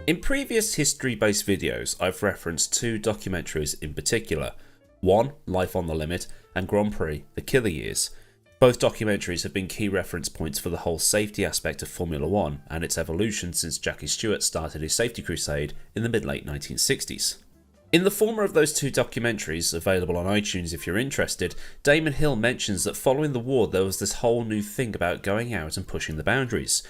In previous history-based videos, I've referenced two documentaries in particular. One, Life on the Limit, and Grand Prix, The Killer Years. Both documentaries have been key reference points for the whole safety aspect of Formula 1 and its evolution since Jackie Stewart started his safety crusade in the mid-late 1960s. In the former of those two documentaries, available on iTunes if you're interested, Damon Hill mentions that following the war there was this whole new thing about going out and pushing the boundaries.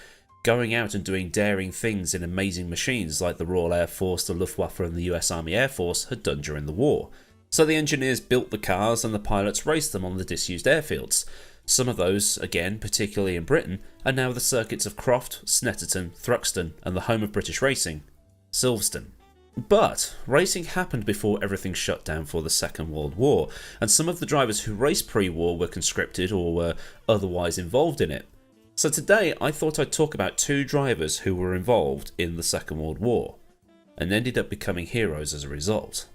Going out and doing daring things in amazing machines like the Royal Air Force, the Luftwaffe and the US Army Air Force had done during the war. So the engineers built the cars and the pilots raced them on the disused airfields. Some of those, again particularly in Britain, are now the circuits of Croft, Snetterton, Thruxton and the home of British racing, Silverstone. But racing happened before everything shut down for the Second World War, and some of the drivers who raced pre-war were conscripted or were otherwise involved in it. So today I thought I'd talk about two drivers who were involved in the Second World War, and ended up becoming heroes as a result.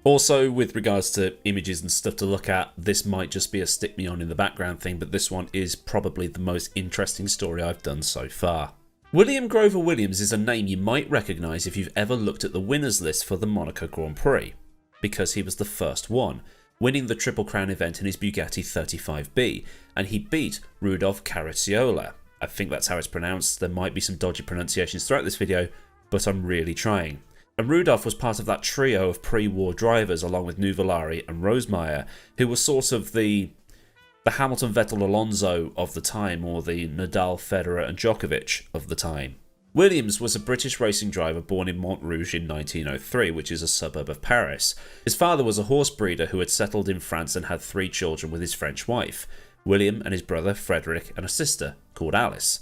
Also, with regards to images and stuff to look at, this might just be a stick me on in the background thing, but this one is probably the most interesting story I've done so far. William Grover Williams is a name you might recognise if you've ever looked at the winners list for the Monaco Grand Prix, because he was the first one, winning the Triple Crown event in his Bugatti 35B, and he beat Rudolf Caracciola. I think that's how it's pronounced. There might be some dodgy pronunciations throughout this video, but I'm really trying. And Rudolf was part of that trio of pre-war drivers along with Nuvolari and Rosemeyer, who were sort of the Hamilton, Vettel, Alonso of the time, or the Nadal, Federer and Djokovic of the time. Williams was a British racing driver born in Montrouge in 1903, which is a suburb of Paris. His father was a horse breeder who had settled in France and had 3 children with his French wife, William and his brother Frederick and a sister called Alice.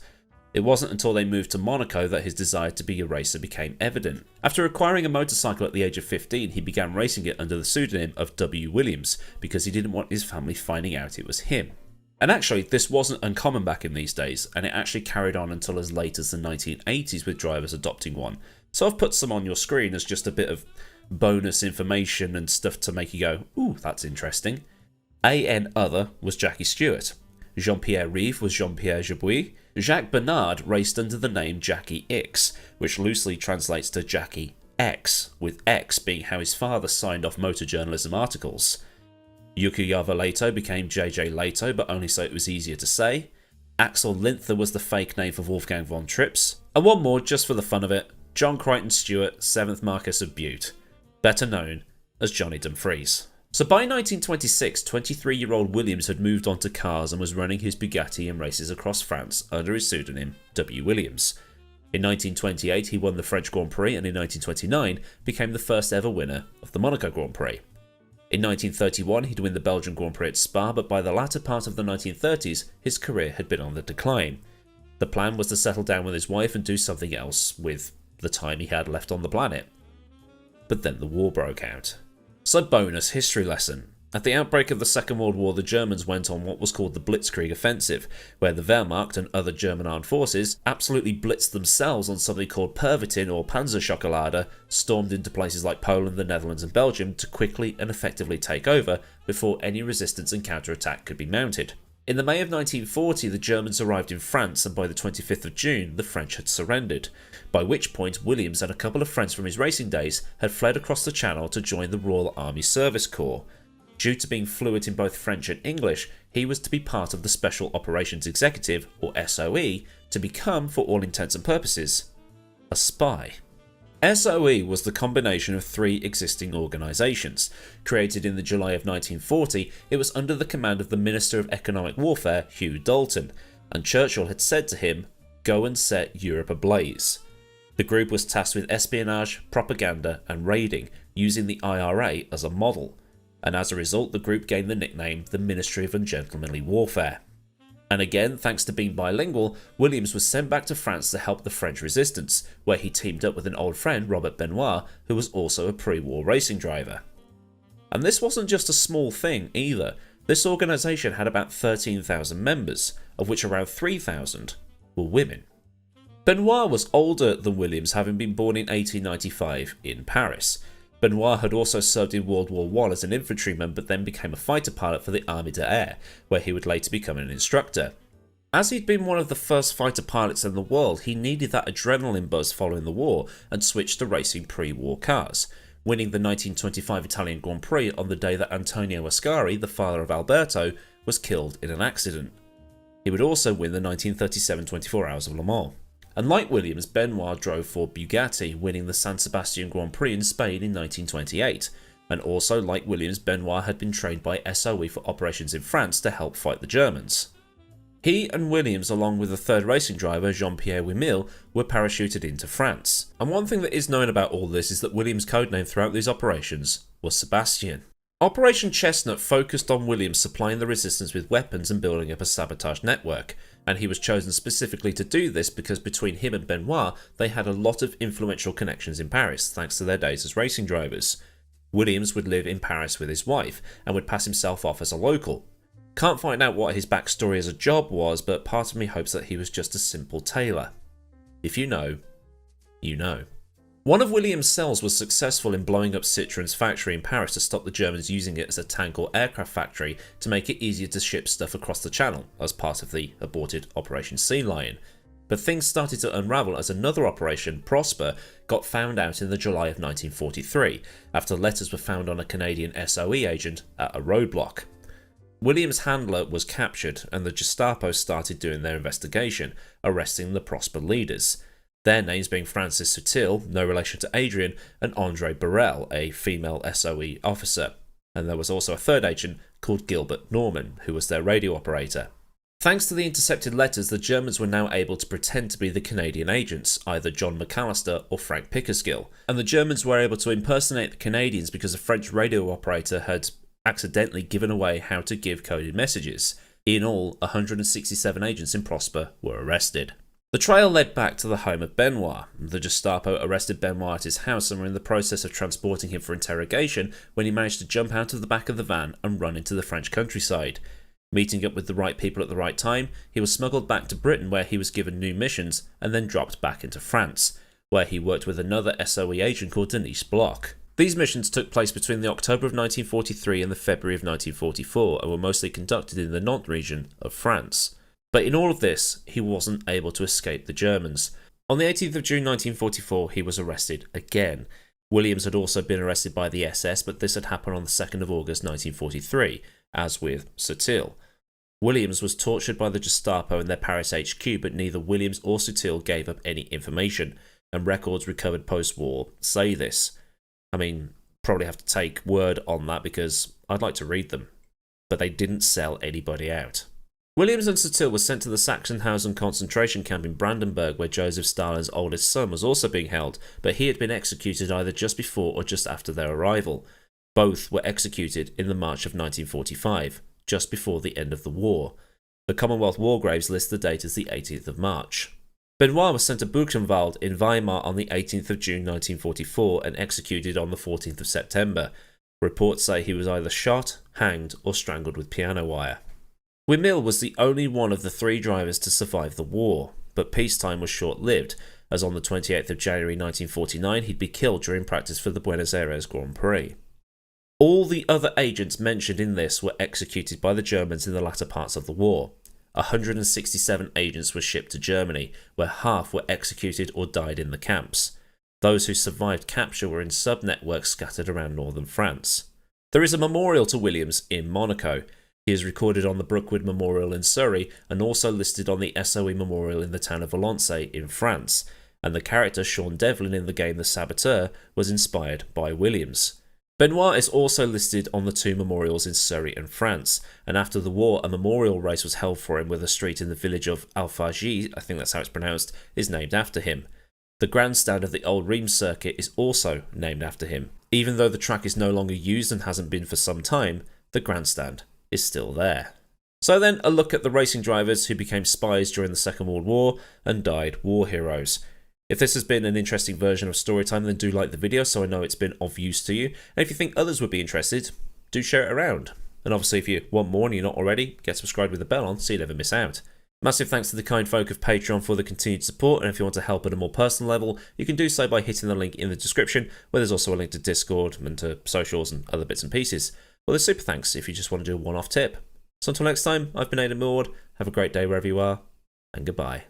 It wasn't until they moved to Monaco that his desire to be a racer became evident. After acquiring a motorcycle at the age of 15, he began racing it under the pseudonym of W. Williams because he didn't want his family finding out it was him. And actually, this wasn't uncommon back in these days, and it actually carried on until as late as the 1980s with drivers adopting one. So I've put some on your screen as just a bit of bonus information and stuff to make you go, ooh, that's interesting. A.N. Other was Jackie Stewart. Jean-Pierre Rive was Jean-Pierre Jabouille. Jacques Bernard raced under the name Jackie X, which loosely translates to Jackie X, with X being how his father signed off motor journalism articles. Yuki Yavaleto became JJ Leto, but only so it was easier to say. Axel Linther was the fake name for Wolfgang von Trips. And one more, just for the fun of it, John Crichton Stewart, 7th Marquess of Bute, better known as Johnny Dumfries. So by 1926, 23-year-old Williams had moved on to cars and was running his Bugatti in races across France under his pseudonym W. Williams. In 1928 he won the French Grand Prix, and in 1929 became the first ever winner of the Monaco Grand Prix. In 1931 he'd win the Belgian Grand Prix at Spa, but by the latter part of the 1930s his career had been on the decline. The plan was to settle down with his wife and do something else with the time he had left on the planet. But then the war broke out. So bonus history lesson. At the outbreak of the Second World War, the Germans went on what was called the Blitzkrieg Offensive, where the Wehrmacht and other German armed forces absolutely blitzed themselves on something called Pervitin or Panzerschokolade, stormed into places like Poland, the Netherlands and Belgium to quickly and effectively take over before any resistance and counterattack could be mounted. In the May of 1940, the Germans arrived in France, and by the 25th of June, the French had surrendered, by which point Williams and a couple of friends from his racing days had fled across the Channel to join the Royal Army Service Corps. Due to being fluent in both French and English, he was to be part of the Special Operations Executive, or SOE, to become, for all intents and purposes, a spy. SOE was the combination of 3 existing organisations. Created in the July of 1940, it was under the command of the Minister of Economic Warfare, Hugh Dalton, and Churchill had said to him, "Go and set Europe ablaze." The group was tasked with espionage, propaganda and raiding, using the IRA as a model, and as a result the group gained the nickname the Ministry of Ungentlemanly Warfare. And again, thanks to being bilingual, Williams was sent back to France to help the French resistance, where he teamed up with an old friend, Robert Benoist, who was also a pre-war racing driver. And this wasn't just a small thing either. This organisation had about 13,000 members, of which around 3,000 were women. Benoist was older than Williams, having been born in 1895 in Paris. Benoist had also served in World War I as an infantryman, but then became a fighter pilot for the Armée de Air, where he would later become an instructor. As he'd been one of the first fighter pilots in the world, he needed that adrenaline buzz following the war and switched to racing pre-war cars, winning the 1925 Italian Grand Prix on the day that Antonio Ascari, the father of Alberto, was killed in an accident. He would also win the 1937 24 Hours of Le Mans. And like Williams, Benoist drove for Bugatti, winning the San Sebastian Grand Prix in Spain in 1928. And also, like Williams, Benoist had been trained by SOE for operations in France to help fight the Germans. He and Williams, along with a third racing driver, Jean-Pierre Wimille, were parachuted into France. And one thing that is known about all this is that Williams' codename throughout these operations was Sebastian. Operation Chestnut focused on Williams supplying the resistance with weapons and building up a sabotage network, and he was chosen specifically to do this because between him and Benoist, they had a lot of influential connections in Paris, thanks to their days as racing drivers. Williams would live in Paris with his wife, and would pass himself off as a local. Can't find out what his backstory as a job was, but part of me hopes that he was just a simple tailor. If you know, you know. One of Williams' cells was successful in blowing up Citroen's factory in Paris to stop the Germans using it as a tank or aircraft factory to make it easier to ship stuff across the channel as part of the aborted Operation Sea Lion. But things started to unravel as another operation, Prosper, got found out in the July of 1943 after letters were found on a Canadian SOE agent at a roadblock. Williams' handler was captured and the Gestapo started doing their investigation, arresting the Prosper leaders. Their names being Francis Sutil, no relation to Adrian, and Andre Burrell, a female SOE officer. And there was also a third agent called Gilbert Norman, who was their radio operator. Thanks to the intercepted letters, the Germans were now able to pretend to be the Canadian agents, either John McAllister or Frank Pickersgill. And the Germans were able to impersonate the Canadians because a French radio operator had accidentally given away how to give coded messages. In all, 167 agents in Prosper were arrested. The trail led back to the home of Benoist. The Gestapo arrested Benoist at his house and were in the process of transporting him for interrogation when he managed to jump out of the back of the van and run into the French countryside. Meeting up with the right people at the right time, he was smuggled back to Britain where he was given new missions and then dropped back into France, where he worked with another SOE agent called Denise Bloch. These missions took place between the October of 1943 and the February of 1944 and were mostly conducted in the Nantes region of France. But in all of this, he wasn't able to escape the Germans. On the 18th of June 1944, he was arrested again. Williams had also been arrested by the SS, but this had happened on the 2nd of August 1943, as with Sutil. Williams was tortured by the Gestapo in their Paris HQ, but neither Williams or Sutil gave up any information, and records recovered post-war say this. I mean, probably have to take word on that because I'd like to read them. But they didn't sell anybody out. Williams and Sutil were sent to the Sachsenhausen concentration camp in Brandenburg where Joseph Stalin's oldest son was also being held, but he had been executed either just before or just after their arrival. Both were executed in the March of 1945, just before the end of the war. The Commonwealth War Graves list the date as the 18th of March. Benoist was sent to Buchenwald in Weimar on the 18th of June 1944 and executed on the 14th of September. Reports say he was either shot, hanged, or strangled with piano wire. Wimille was the only one of the three drivers to survive the war, but peacetime was short-lived, as on the 28th of January 1949 he'd be killed during practice for the Buenos Aires Grand Prix. All the other agents mentioned in this were executed by the Germans in the latter parts of the war. 167 agents were shipped to Germany, where half were executed or died in the camps. Those who survived capture were in sub-networks scattered around northern France. There is a memorial to Williams in Monaco. He is recorded on the Brookwood Memorial in Surrey and also listed on the SOE Memorial in the town of Valençay in France, and the character Sean Devlin in the game The Saboteur was inspired by Williams. Benoist is also listed on the two memorials in Surrey and France, and after the war a memorial race was held for him with a street in the village of Alfagy, I think that's how it's pronounced, is named after him. The grandstand of the old Reims circuit is also named after him. Even though the track is no longer used and hasn't been for some time, the grandstand is still there. So then, a look at the racing drivers who became spies during the Second World War and died war heroes. If this has been an interesting version of Storytime, then do like the video so I know it's been of use to you. And if you think others would be interested, do share it around. And obviously if you want more and you're not already, get subscribed with the bell on so you never miss out. Massive thanks to the kind folk of Patreon for the continued support, and if you want to help at a more personal level, you can do so by hitting the link in the description, where there's also a link to Discord and to socials and other bits and pieces. Well, there's super thanks if you just want to do a one-off tip. So until next time, I've been Millward. Have a great day wherever you are, and goodbye.